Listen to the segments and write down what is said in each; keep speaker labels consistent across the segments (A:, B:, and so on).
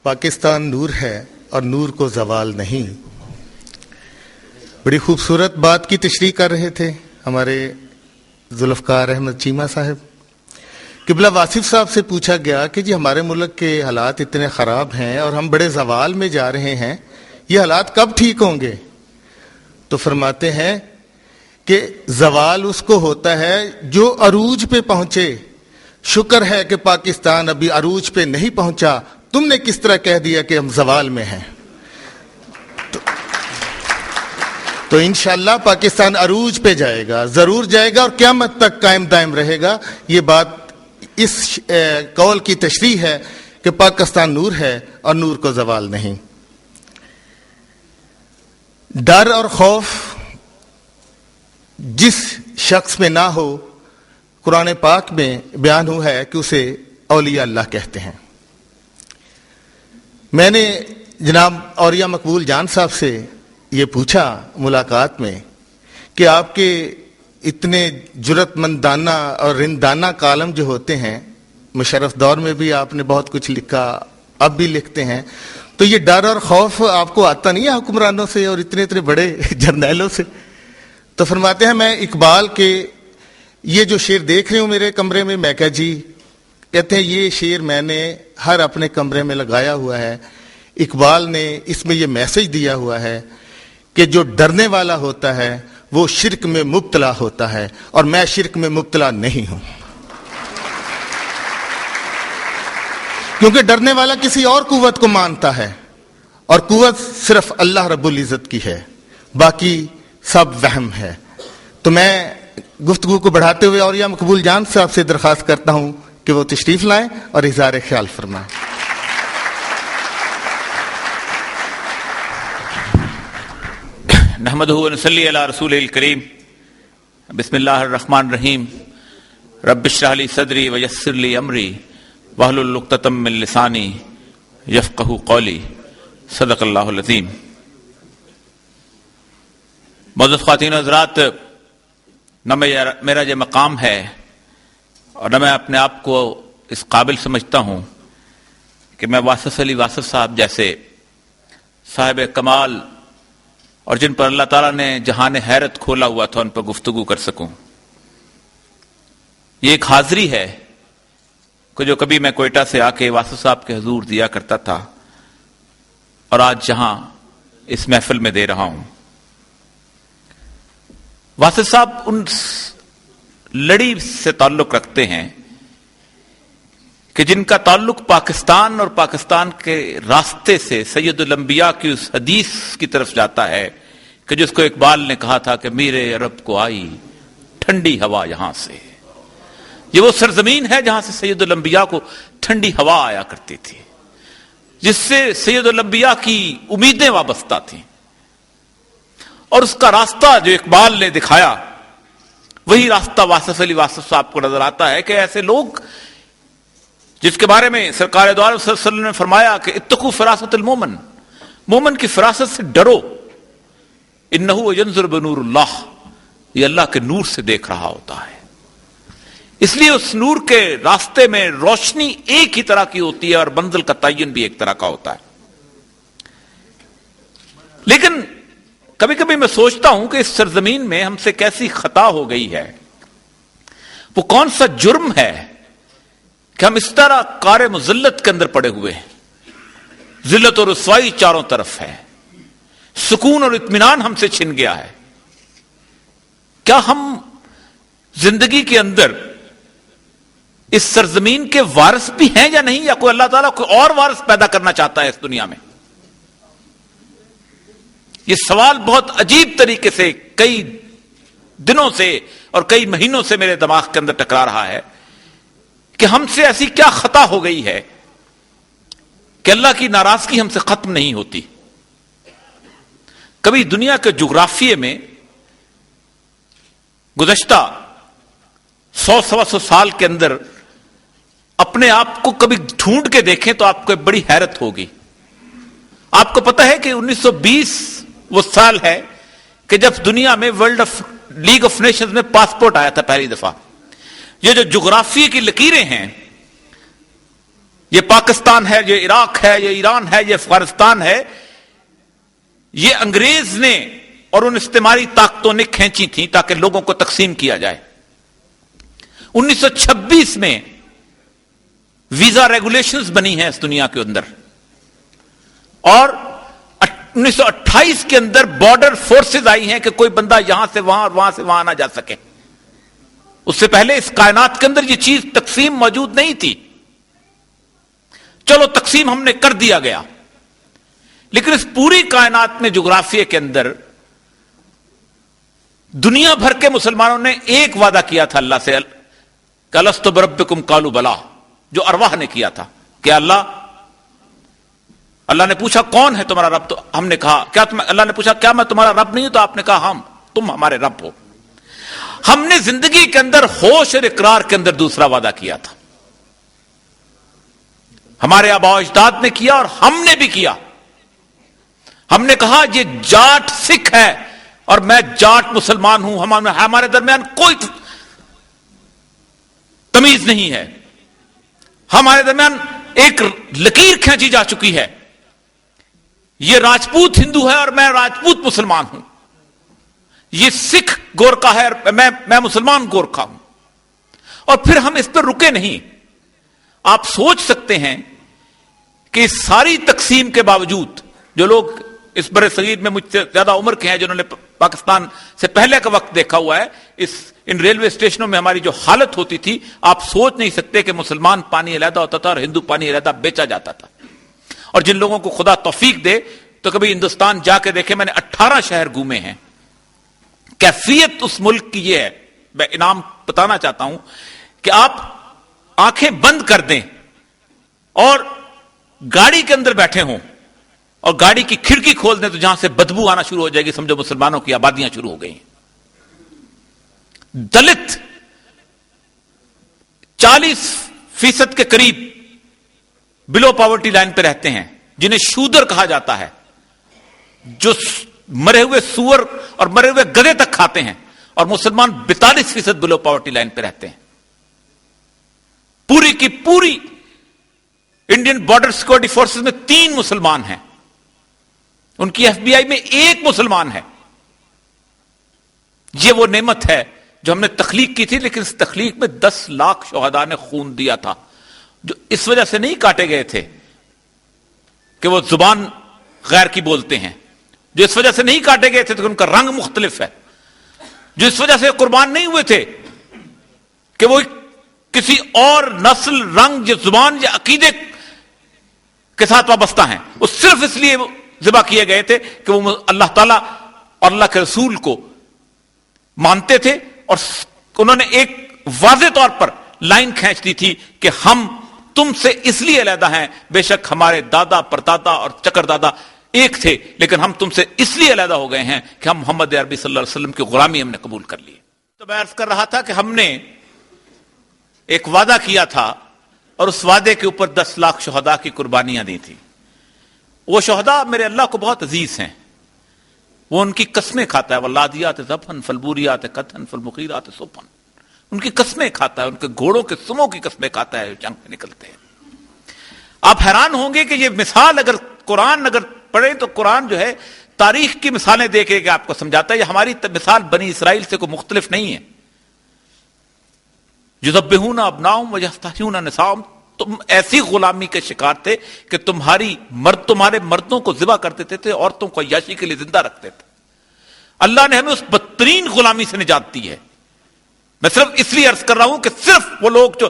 A: پاکستان نور ہے اور نور کو زوال نہیں. بڑی خوبصورت بات کی تشریح کر رہے تھے ہمارے ذوالفقار احمد چیمہ صاحب. قبلہ واصف صاحب سے پوچھا گیا کہ جی ہمارے ملک کے حالات اتنے خراب ہیں اور ہم بڑے زوال میں جا رہے ہیں، یہ حالات کب ٹھیک ہوں گے؟ تو فرماتے ہیں کہ زوال اس کو ہوتا ہے جو عروج پہ پہنچے. شکر ہے کہ پاکستان ابھی عروج پہ نہیں پہنچا، تم نے کس طرح کہہ دیا کہ ہم زوال میں ہیں. تو انشاءاللہ پاکستان عروج پہ جائے گا، ضرور جائے گا اور قیامت تک قائم دائم رہے گا. یہ بات اس قول کی تشریح ہے کہ پاکستان نور ہے اور نور کو زوال نہیں. ڈر اور خوف جس شخص میں نہ ہو، قرآن پاک میں بیان ہوا ہے کہ اسے اولیاء اللہ کہتے ہیں. میں نے جناب اولیاء مقبول جان صاحب سے یہ پوچھا ملاقات میں کہ آپ کے اتنے جرت مندانہ اور رندانہ کالم جو ہوتے ہیں، مشرف دور میں بھی آپ نے بہت کچھ لکھا، اب بھی لکھتے ہیں، تو یہ ڈر اور خوف آپ کو آتا نہیں ہے حکمرانوں سے اور اتنے اتنے بڑے جرنیلوں سے؟ تو فرماتے ہیں میں اقبال کے یہ جو شعر دیکھ رہی ہوں میرے کمرے میں، میں کہا جی، کہتے ہیں یہ شعر میں نے ہر اپنے کمرے میں لگایا ہوا ہے. اقبال نے اس میں یہ میسج دیا ہوا ہے کہ جو ڈرنے والا ہوتا ہے وہ شرک میں مبتلا ہوتا ہے، اور میں شرک میں مبتلا نہیں ہوں. کیونکہ ڈرنے والا کسی اور قوت کو مانتا ہے، اور قوت صرف اللہ رب العزت کی ہے، باقی سب وہم ہے. تو میں گفتگو کو بڑھاتے ہوئے اولیاء مقبول جان صاحب سے درخواست کرتا ہوں کہ وہ تشریف لائیں اور اظہار خیال فرمائیں.
B: نحمدہ و نصلی علی رسول الکریم. بسم اللہ الرحمن الرحیم. رب اشرح لی صدری ویسر لی امری واحلل عقدۃ من لسانی یفقہوا قولی. صدق اللہ العظیم. معزز خواتین و حضرات، نہ میرا یہ مقام ہے اور نہ میں اپنے آپ کو اس قابل سمجھتا ہوں کہ میں واصف علی واصف صاحب جیسے صاحب کمال اور جن پر اللہ تعالیٰ نے جہان حیرت کھولا ہوا تھا ان پر گفتگو کر سکوں. یہ ایک حاضری ہے کہ جو کبھی میں کوئٹہ سے آ کے واصف صاحب کے حضور دیا کرتا تھا اور آج جہاں اس محفل میں دے رہا ہوں. واصف صاحب ان لڑی سے تعلق رکھتے ہیں کہ جن کا تعلق پاکستان اور پاکستان کے راستے سے سید الانبیاء کی اس حدیث کی طرف جاتا ہے کہ جس کو اقبال نے کہا تھا کہ میرے عرب کو آئی ٹھنڈی ہوا یہاں سے. یہ وہ سرزمین ہے جہاں سے سید الانبیاء کو ٹھنڈی ہوا آیا کرتی تھی، جس سے سید الانبیاء کی امیدیں وابستہ تھیں. اور اس کا راستہ جو اقبال نے دکھایا وہی راستہ واصف علی واصف صاحب کو نظر آتا ہے کہ ایسے لوگ جس کے بارے میں سرکار دو عالم صلی اللہ علیہ وسلم نے فرمایا کہ اتقوا فراست المومن، مومن کی فراست سے ڈرو، انہو ینظر بنور اللہ، یہ اللہ کے نور سے دیکھ رہا ہوتا ہے. اس لیے اس نور کے راستے میں روشنی ایک ہی طرح کی ہوتی ہے اور منزل کا تعین بھی ایک طرح کا ہوتا ہے. لیکن کبھی کبھی میں سوچتا ہوں کہ اس سرزمین میں ہم سے کیسی خطا ہو گئی ہے، وہ کون سا جرم ہے کہ ہم اس طرح کار مذلت کے اندر پڑے ہوئے ہیں. ذلت اور رسوائی چاروں طرف ہے، سکون اور اطمینان ہم سے چھن گیا ہے. کیا ہم زندگی کے اندر اس سرزمین کے وارث بھی ہیں یا نہیں، یا کوئی اللہ تعالیٰ کوئی اور وارث پیدا کرنا چاہتا ہے اس دنیا میں؟ یہ سوال بہت عجیب طریقے سے کئی دنوں سے اور کئی مہینوں سے میرے دماغ کے اندر ٹکرا رہا ہے کہ ہم سے ایسی کیا خطا ہو گئی ہے کہ اللہ کی ناراضگی ہم سے ختم نہیں ہوتی. کبھی دنیا کے جغرافیے میں گزشتہ 100-125 سال کے اندر اپنے آپ کو کبھی ڈھونڈ کے دیکھیں تو آپ کو بڑی حیرت ہوگی. آپ کو پتہ ہے کہ 1920 وہ سال ہے کہ جب دنیا میں لیگ آف نیشنز میں پاسپورٹ آیا تھا پہلی دفعہ. یہ جو جغرافیے کی لکیریں ہیں یہ پاکستان ہے، یہ عراق ہے، یہ ایران ہے، یہ افغانستان ہے، یہ انگریز نے اور ان استعماری طاقتوں نے کھینچی تھیں تاکہ لوگوں کو تقسیم کیا جائے۔ 1926 میں ویزا ریگولیشنز بنی ہیں اس دنیا کے اندر، اور 1928 کے اندر بارڈر فورسز آئی ہیں کہ کوئی بندہ یہاں سے وہاں اور وہاں سے وہاں نہ جا سکے۔ اس سے پہلے اس کائنات کے اندر یہ چیز تقسیم موجود نہیں تھی۔ چلو تقسیم ہم نے کر دیا گیا، لیکن اس پوری کائنات میں جغرافیے کے اندر دنیا بھر کے مسلمانوں نے ایک وعدہ کیا تھا اللہ سے، کہ الست بربکم قالوا بلا، جو ارواح نے کیا تھا کہ اللہ نے پوچھا کون ہے تمہارا رب، تو ہم نے کہا کیا اللہ نے پوچھا کیا میں تمہارا رب نہیں ہوں، تو آپ نے کہا ہم، تم ہمارے رب ہو۔ ہم نے زندگی کے اندر ہوش اور اقرار کے اندر دوسرا وعدہ کیا تھا، ہمارے آباء و اجداد نے کیا اور ہم نے بھی کیا۔ ہم نے کہا یہ جاٹ سکھ ہے اور میں جاٹ مسلمان ہوں، ہمارے درمیان کوئی تمیز نہیں ہے، ہمارے درمیان ایک لکیر کھینچی جا چکی ہے، یہ راجپوت ہندو ہے اور میں راجپوت مسلمان ہوں، یہ سکھ گورکھا ہے اور میں مسلمان گورکھا ہوں۔ اور پھر ہم اس پر رکے نہیں۔ آپ سوچ سکتے ہیں کہ اس ساری تقسیم کے باوجود جو لوگ اس برِ صغیر میں مجھ سے زیادہ عمر کے ہیں، جنہوں نے پاکستان سے پہلے کا وقت دیکھا ہوا ہے، ان ریلوے اسٹیشنوں میں ہماری جو حالت ہوتی تھی، آپ سوچ نہیں سکتے کہ مسلمان پانی علیحدہ ہوتا تھا اور ہندو پانی علیحدہ بیچا جاتا تھا۔ اور جن لوگوں کو خدا توفیق دے تو کبھی ہندوستان جا کے دیکھے، میں نے 18 شہر گھومے ہیں، کیفیت اس ملک کی یہ ہے، میں انعام بتانا چاہتا ہوں کہ آپ آنکھیں بند کر دیں اور گاڑی کے اندر بیٹھے ہوں اور گاڑی کی کھڑکی کھول دیں تو جہاں سے بدبو آنا شروع ہو جائے گی، سمجھو مسلمانوں کی آبادیاں شروع ہو گئی ہیں۔ دلت 40% کے قریب بلو پاورٹی لائن پہ رہتے ہیں، جنہیں شودر کہا جاتا ہے، جو مرے ہوئے سور اور مرے ہوئے گدھے تک کھاتے ہیں، اور مسلمان 42% بلو پاورٹی لائن پہ رہتے ہیں۔ پوری کی پوری انڈین بارڈر سیکورٹی فورسز میں 3 مسلمان ہیں، ان کی ایف بی آئی میں 1 مسلمان ہے۔ یہ وہ نعمت ہے جو ہم نے تخلیق کی تھی، لیکن اس تخلیق میں 10 لاکھ شہداء نے خون دیا تھا، جو اس وجہ سے نہیں کاٹے گئے تھے کہ وہ زبان غیر کی بولتے ہیں، جو اس وجہ سے نہیں کاٹے گئے تھے کہ ان کا رنگ مختلف ہے، جو اس وجہ سے قربان نہیں ہوئے تھے کہ وہ کسی اور نسل، رنگ یا زبان یا عقیدے کے ساتھ وابستہ ہیں، وہ صرف اس لیے ذبح کیے گئے تھے کہ وہ اللہ تعالیٰ اور اللہ کے رسول کو مانتے تھے، اور انہوں نے ایک واضح طور پر لائن کھینچ دی تھی کہ ہم تم سے اس لیے علیحدہ ہیں، بے شک ہمارے دادا پردادا اور چکر دادا ایک تھے، لیکن ہم تم سے اس لیے علیحدہ ہو گئے ہیں کہ ہم محمد عربی صلی اللہ علیہ وسلم کی غلامی ہم نے قبول کر لی۔ تو میں عرض کر رہا تھا کہ ہم نے ایک وعدہ کیا تھا اور اس وعدے کے اوپر 10 لاکھ شہداء کی قربانیاں دی تھی۔ وہ شہداء میرے اللہ کو بہت عزیز ہیں، وہ ان کی قسمیں کھاتا ہے، واللادیات ذبحا فالبوریات قدحا فالمغیرات صبحا، ان کی قسمیں کھاتا ہے، ان کے گھوڑوں کے سموں کی قسمیں کھاتا ہے، جنگ میں نکلتے ہیں۔ آپ حیران ہوں گے کہ یہ مثال اگر پڑھیں تو قرآن جو ہے تاریخ کی مثالیں دے کے آپ کو سمجھاتا ہے، یہ ہماری مثال بنی اسرائیل سے کوئی مختلف نہیں ہے۔ یذبحون ابناءہم ویستحیون نساءہم، تم ایسی غلامی کے شکار تھے کہ تمہارے مردوں کو ذبح کر دیتے تھے، عورتوں کو عیاشی کے لیے زندہ رکھتے تھے۔ اللہ نے ہمیں اس بدترین غلامی سے نجات دی ہے۔ میں صرف اس لیے عرض کر رہا ہوں کہ صرف وہ لوگ جو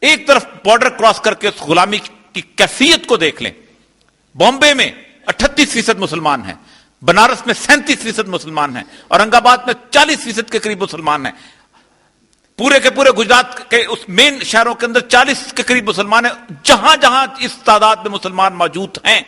B: ایک طرف بارڈر کراس کر کے اس غلامی کی کیفیت کو دیکھ لیں، بامبے میں 38% مسلمان ہیں، بنارس میں 37% مسلمان ہیں، اورنگ آباد میں 40% کے قریب مسلمان ہیں، پورے کے پورے گجرات کے اس مین شہروں کے اندر 40 کے قریب مسلمان ہیں۔ جہاں جہاں اس تعداد میں مسلمان موجود ہیں،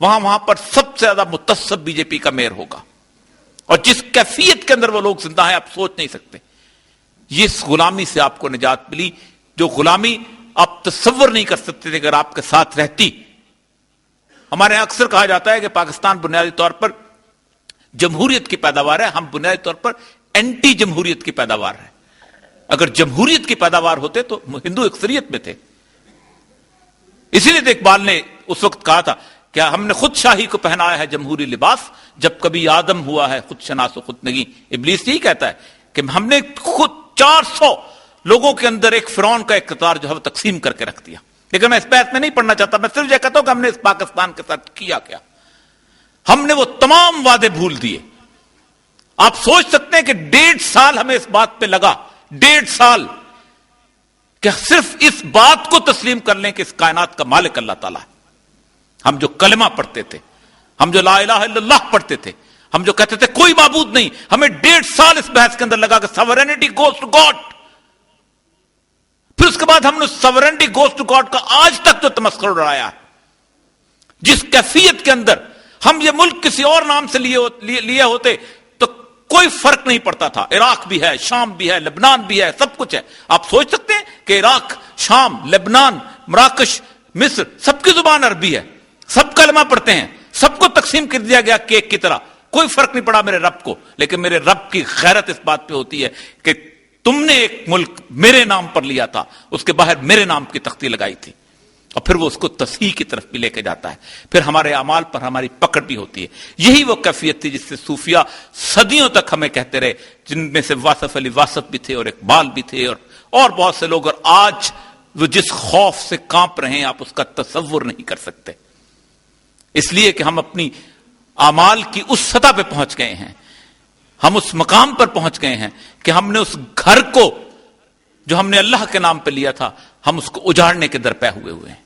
B: وہاں پر سب سے زیادہ متعصب بی جے پی کا میئر ہوگا، اور جس کیفیت کے اندر وہ لوگ زندہ ہیں آپ سوچ نہیں سکتے۔ یہ اس غلامی سے آپ کو نجات ملی، جو غلامی آپ تصور نہیں کر سکتے تھے اگر آپ کے ساتھ رہتی۔ ہمارے یہاں اکثر کہا جاتا ہے کہ پاکستان بنیادی طور پر جمہوریت کی پیداوار ہے، ہم بنیادی طور پر اینٹی جمہوریت کی پیداوار ہے۔ اگر جمہوریت کی پیداوار ہوتے تو ہندو اکثریت میں تھے، اسی لیے تو اقبال نے اس وقت کہا تھا کہ ہم نے خود شاہی کو پہنایا ہے جمہوری لباس، جب کبھی آدم ہوا ہے خود شناس و خود نگی. ابلیس یہی کہتا ہے کہ ہم نے خود 400 لوگوں کے اندر ایک فرعون کا اقتدار جو ہے وہ تقسیم کر کے رکھ دیا. لیکن میں اس بحث میں نہیں پڑھنا چاہتا، میں صرف یہ کہتا ہوں کہ ہم نے اس پاکستان کے ساتھ کیا کیا. ہم نے وہ تمام وعدے بھول دیے. آپ سوچ سکتے ہیں کہ 1.5 سال ہمیں اس بات پہ لگا، 1.5 سال، کہ صرف اس بات کو تسلیم کر لیں کہ اس کائنات کا مالک اللہ تعالیٰ ہے. ہم جو کلمہ پڑھتے تھے، ہم جو لا الہ الا اللہ پڑھتے تھے، ہم جو کہتے تھے کوئی معبود نہیں، ہمیں 1.5 سال اس بحث کے اندر لگا کہ سورینٹی گوز ٹو گاڈ. پھر اس کے بعد ہم نے سورینٹی گوز ٹو گاڈ کا آج تک جو تمسخر اڑایا ہے، جس کیفیت کے اندر ہم یہ ملک کسی اور نام سے لیے ہوتے تو کوئی فرق نہیں پڑتا تھا. عراق بھی ہے، شام بھی ہے، لبنان بھی ہے، سب کچھ ہے. آپ سوچ سکتے ہیں کہ عراق، شام، لبنان، مراکش، مصر، سب کی زبان عربی ہے، سب کلمہ پڑھتے ہیں، سب کو تقسیم کر دیا گیا کیک کی طرح، کوئی فرق نہیں پڑا میرے رب کو. لیکن میرے رب کی غیرت اس بات پہ ہوتی ہے کہ تم نے ایک ملک میرے نام پر لیا تھا، اس کے باہر میرے نام کی تختی لگائی تھی، اور پھر وہ اس کو تصحیح کی طرف بھی لے کے جاتا ہے. پھر ہمارے اعمال پر ہماری پکڑ بھی ہوتی ہے. یہی وہ کیفیت تھی جس سے صوفیہ صدیوں تک ہمیں کہتے رہے، جن میں سے واصف علی واصف بھی تھے اور اقبال بھی تھے اور بہت سے لوگ. اور آج وہ جس خوف سے کانپ رہے ہیں آپ اس کا تصور نہیں کر سکتے، اس لیے کہ ہم اپنی اعمال کی اس سطح پہ پہنچ گئے ہیں، ہم اس مقام پر پہنچ گئے ہیں کہ ہم نے اس گھر کو جو ہم نے اللہ کے نام پہ لیا تھا، ہم اس کو اجاڑنے کے درپے ہوئے ہیں.